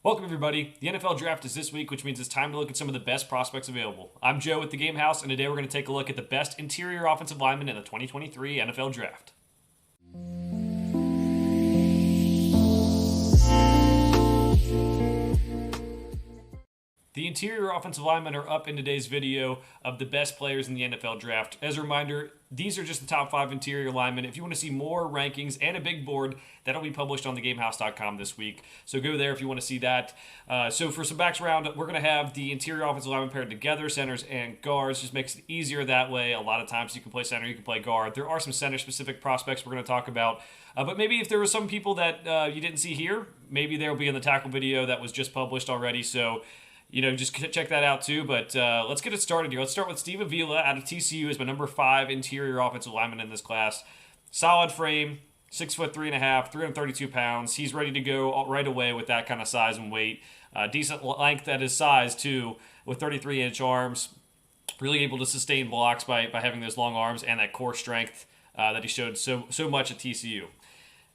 Welcome, everybody. The NFL Draft is this week, which means it's time to look at some of the best prospects available. I'm Joe with the Game House, and today we're going to take a look at the best interior offensive linemen in the 2023 NFL Draft. The interior offensive linemen are up in today's video of the best players in the NFL Draft. As a reminder, these are just the top 5 interior linemen. If you want to see more rankings and a big board, that'll be published on thegamehouse.com this week. So go there if you want to see that. So for some background, we're going to have the interior offensive linemen paired together, centers and guards. Just makes it easier that way. A lot of times you can play center, you can play guard. There are some center-specific prospects we're going to talk about. But maybe if there were some people that you didn't see here, maybe they'll be in the tackle video that was just published already. So just check that out too. But let's get it started here. Let's start with Steve Avila out of TCU as my number 5 interior offensive lineman in this class. Solid frame, 6'3.5", 332 pounds. He's ready to go right away with that kind of size and weight. Decent length at his size too, with 33-inch arms. Really able to sustain blocks by having those long arms and that core strength that he showed so much at TCU.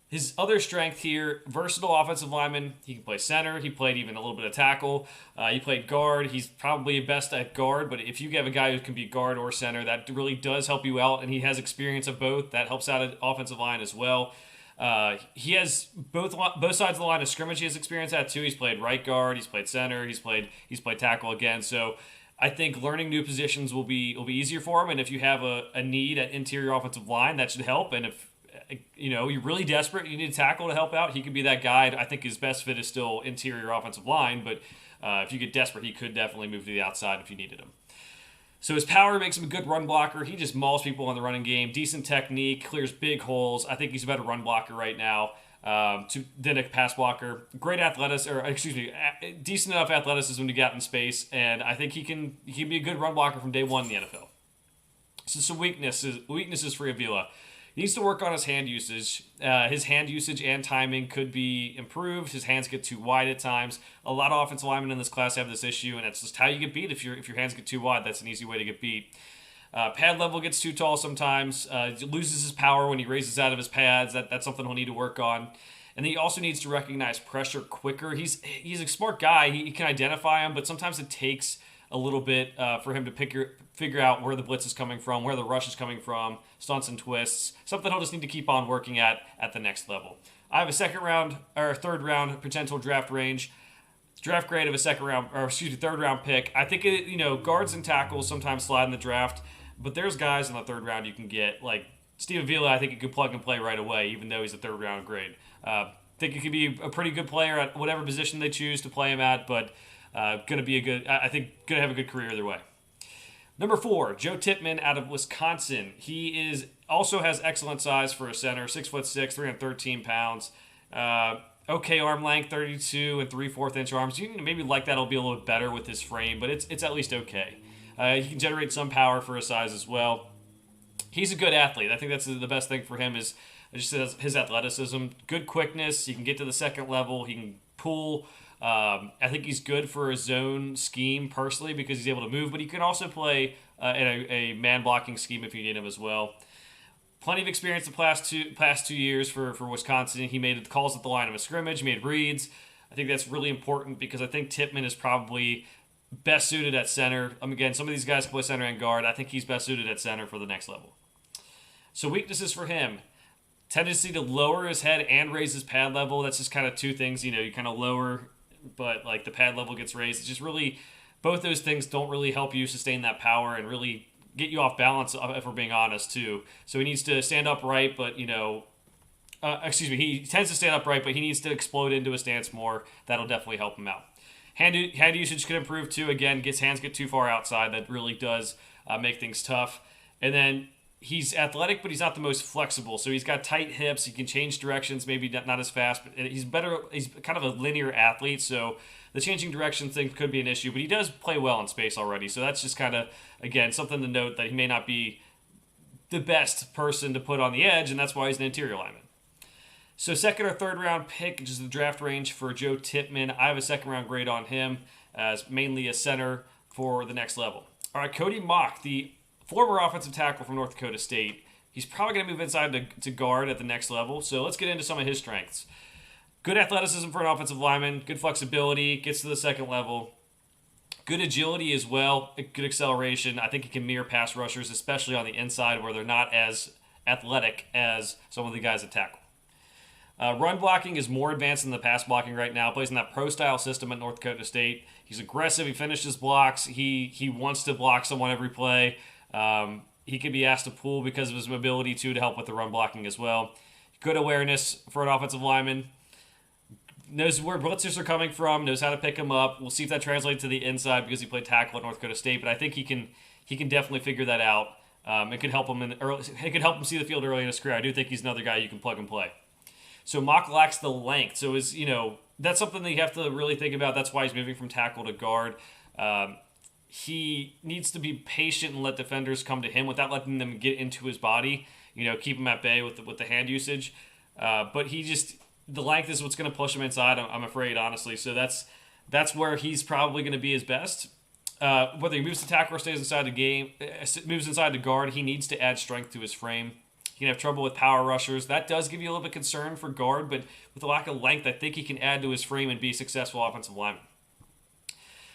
His other strength here, versatile offensive lineman. He can play center. He played even a little bit of tackle. He played guard. He's probably best at guard, but if you have a guy who can be guard or center, that really does help you out, and he has experience of both. That helps out at offensive line as well. He has both sides of the line of scrimmage he has experience at too. He's played right guard. He's played center. He's played tackle again. So I think learning new positions will be easier for him, and if you have a need at interior offensive line, that should help. And if you're really desperate, you need a tackle to help out, he could be that guy. I think his best fit is still interior offensive line, but if you get desperate, he could definitely move to the outside if you needed him. So his power makes him a good run blocker. He just mauls people on the running game. Decent technique, clears big holes. I think he's a better run blocker right now than a pass blocker. Decent enough athleticism to get out in space, and I think he can be a good run blocker from day one in the NFL. So some weaknesses for Avila. He needs to work on his hand usage. His hand usage and timing could be improved. His hands get too wide at times. A lot of offensive linemen in this class have this issue, and it's just how you get beat. If your hands get too wide, that's an easy way to get beat. Pad level gets too tall sometimes. He loses his power when he raises out of his pads. That's something he'll need to work on. And then he also needs to recognize pressure quicker. He's a smart guy. He can identify them, but sometimes it takes a little bit for him to figure out where the blitz is coming from, where the rush is coming from, stunts and twists, something he'll just need to keep on working at the next level. I have a third round potential draft range. Draft grade of a third round pick. I think guards and tackles sometimes slide in the draft, but there's guys in the third round you can get, like Steve Avila. I think you could plug and play right away, even though he's a third round grade. I think he could be a pretty good player at whatever position they choose to play him at, but going to have a good career either way. Number 4, Joe Tippmann out of Wisconsin. He also has excellent size for a center, 6'6", 313 pounds. Okay arm length, 32 and 3/4 inch arms. You can maybe like that'll be a little bit better with his frame, but it's at least okay. He can generate some power for his size as well. He's a good athlete. I think that's the best thing for him is just his athleticism. Good quickness. He can get to the second level. He can pull. I think he's good for a zone scheme personally because he's able to move, but he can also play in a man-blocking scheme if you need him as well. Plenty of experience the past 2 years for Wisconsin. He made calls at the line of scrimmage, he made reads. I think that's really important because I think Tippmann is probably best suited at center. Again, some of these guys play center and guard. I think he's best suited at center for the next level. So weaknesses for him. Tendency to lower his head and raise his pad level. That's just kind of two things. You kind of lower, but like the pad level gets raised. It's just really, both those things don't really help you sustain that power and really get you off balance, if we're being honest too. So he needs to stand upright, but he tends to stand upright, but he needs to explode into a stance more. That'll definitely help him out. Hand usage could improve too. Again, hands get too far outside. That really does make things tough. And then he's athletic, but he's not the most flexible. So he's got tight hips. He can change directions, maybe not as fast, but he's better. He's kind of a linear athlete, so the changing direction thing could be an issue, but he does play well in space already. So that's just kind of, again, something to note that he may not be the best person to put on the edge, and that's why he's an interior lineman. So second or third round pick, which is the draft range for Joe Tippmann. I have a second round grade on him as mainly a center for the next level. All right, Cody Mock, the former offensive tackle from North Dakota State. He's probably going to move inside to guard at the next level. So let's get into some of his strengths. Good athleticism for an offensive lineman, good flexibility, gets to the second level. Good agility as well, good acceleration. I think he can mirror pass rushers, especially on the inside where they're not as athletic as some of the guys that tackle. Run blocking is more advanced than the pass blocking right now. Plays in that pro-style system at North Dakota State. He's aggressive. He finishes blocks. He wants to block someone every play. He can be asked to pull because of his mobility, too, to help with the run blocking as well. Good awareness for an offensive lineman. Knows where blitzers are coming from. Knows how to pick them up. We'll see if that translates to the inside because he played tackle at North Dakota State. But I think he can definitely figure that out. It could help him it could help him see the field early in his career. I do think he's another guy you can plug and play. So Mock lacks the length. So that's something that you have to really think about. That's why he's moving from tackle to guard. He needs to be patient and let defenders come to him without letting them get into his body. Keep him at bay with the hand usage. But the length is what's going to push him inside. I'm afraid, honestly. So that's where he's probably going to be his best. Whether he moves to tackle or stays inside moves inside to guard, he needs to add strength to his frame. He can have trouble with power rushers. That does give you a little bit of concern for guard, but with a lack of length, I think he can add to his frame and be a successful offensive lineman.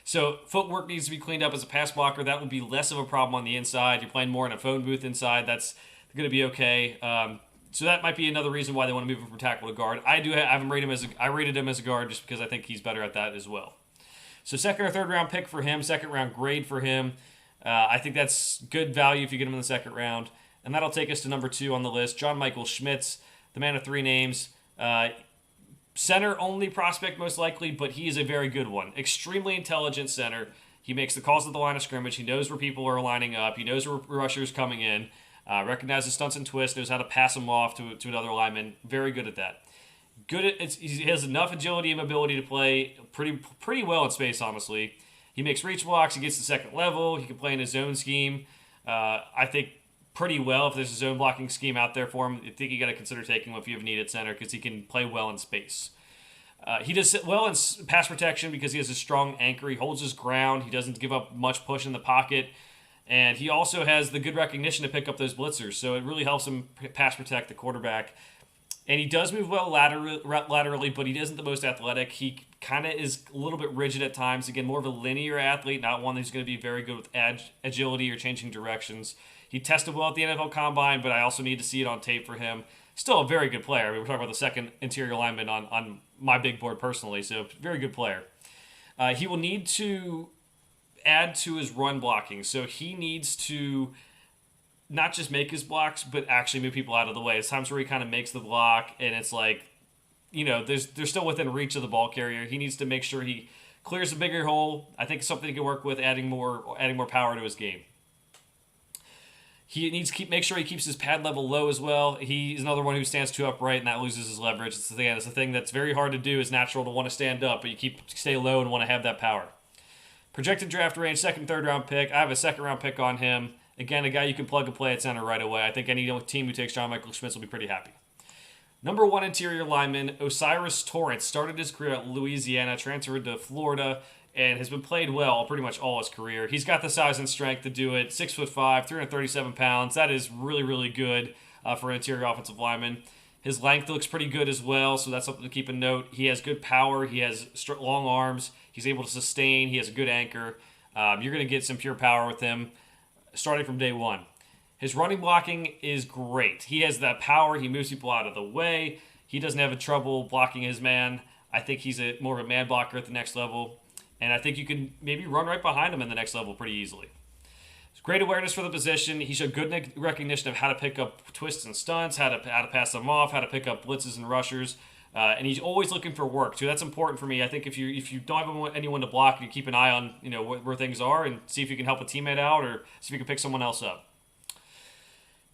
So footwork needs to be cleaned up as a pass blocker. That will be less of a problem on the inside. You're playing more in a phone booth inside. That's going to be okay. So that might be another reason why they want to move him from tackle to guard. I rated him as a guard just because I think he's better at that as well. So second or third round pick for him, second round grade for him. I think that's good value if you get him in the second round. And that'll take us to number 2 on the list, John Michael Schmitz, the man of 3 names. Center only prospect most likely, but he is a very good one. Extremely intelligent center. He makes the calls at the line of scrimmage. He knows where people are lining up. He knows where rushers coming in. Recognizes stunts and twists. Knows how to pass them off to another lineman. Very good at that. He has enough agility and mobility to play pretty well in space, honestly. He makes reach blocks. He gets to second level. He can play in his zone scheme. I think pretty well if there's a zone blocking scheme out there for him. I think you got to consider taking him if you have a need at center because he can play well in space. He does well in pass protection because he has a strong anchor. He holds his ground. He doesn't give up much push in the pocket. And he also has the good recognition to pick up those blitzers. So it really helps him pass protect the quarterback. And he does move well laterally, but he isn't the most athletic. He kind of is a little bit rigid at times. Again, more of a linear athlete, not one who's going to be very good with agility or changing directions. He tested well at the NFL Combine, but I also need to see it on tape for him. Still a very good player. We're talking about the second interior lineman on my big board personally, so very good player. He will need to add to his run blocking, so he needs to not just make his blocks, but actually move people out of the way. There's times where he kind of makes the block, and it's like, they're still within reach of the ball carrier. He needs to make sure he clears a bigger hole. I think it's something he can work with, adding more power to his game. He needs to make sure he keeps his pad level low as well. He's another one who stands too upright, and that loses his leverage. It's the thing that's very hard to do. It's natural to want to stand up, but you stay low and want to have that power. Projected draft range, second, third round pick. I have a second round pick on him. Again, a guy you can plug and play at center right away. I think any team who takes John Michael Schmitz will be pretty happy. Number 1 interior lineman, Osiris Torrance, started his career at Louisiana, transferred to Florida, and has been played well pretty much all his career. He's got the size and strength to do it. 6'5", 337 pounds. That is really, really good for an interior offensive lineman. His length looks pretty good as well, so that's something to keep in note. He has good power. He has long arms. He's able to sustain. He has a good anchor. You're going to get some pure power with him starting from day one. His running blocking is great. He has that power. He moves people out of the way. He doesn't have trouble blocking his man. I think he's more of a man blocker at the next level. And I think you can maybe run right behind him in the next level pretty easily. Great awareness for the position. He showed good recognition of how to pick up twists and stunts, how to pass them off, how to pick up blitzes and rushers. And he's always looking for work too. That's important for me. I think if you don't have anyone to block, you keep an eye on where things are and see if you can help a teammate out or see if you can pick someone else up.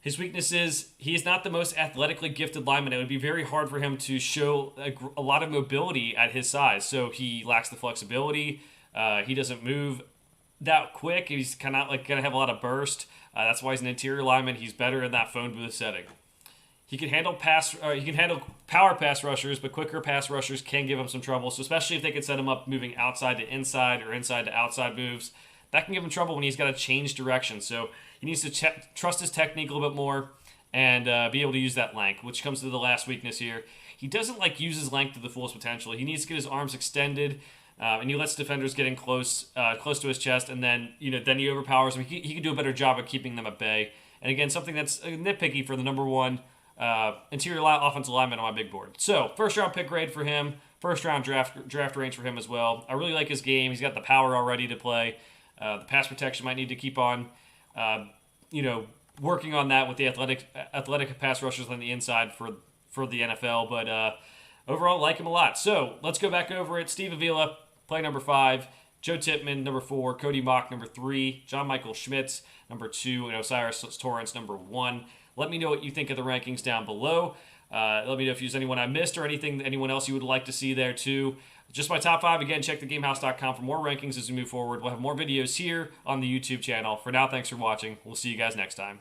His weakness is he is not the most athletically gifted lineman. It would be very hard for him to show a lot of mobility at his size. So he lacks the flexibility. He doesn't move that quick. He's kind of going to have a lot of burst. That's why he's an interior lineman. He's better in that phone booth setting. He can handle power pass rushers, but quicker pass rushers can give him some trouble. So especially if they can set him up moving outside to inside or inside to outside moves, that can give him trouble when he's got to change direction. So he needs to trust his technique a little bit more and be able to use that length, which comes to the last weakness here. he doesn't like use his length to the fullest potential. He needs to get his arms extended, and he lets defenders get in close to his chest, and then then he overpowers them. He can do a better job of keeping them at bay. And again, something that's nitpicky for the number one interior offensive lineman on my big board. So first round pick grade for him, first round draft range for him as well. I really like his game. He's got the power already to play. The pass protection might need to keep on, working on that with the athletic pass rushers on the inside for the NFL. But overall, like him a lot. So let's go back over it. Steve Avila, play number 5. Joe Tippmann, number 4. Cody Mock, number 3. John Michael Schmitz, number 2. And Osiris Torrance, number 1. Let me know what you think of the rankings down below. Let me know if there's anyone I missed or anyone else you would like to see there too. Just my top 5. Again, check thegamehouse.com for more rankings as we move forward. We'll have more videos here on the YouTube channel. For now, thanks for watching. We'll see you guys next time.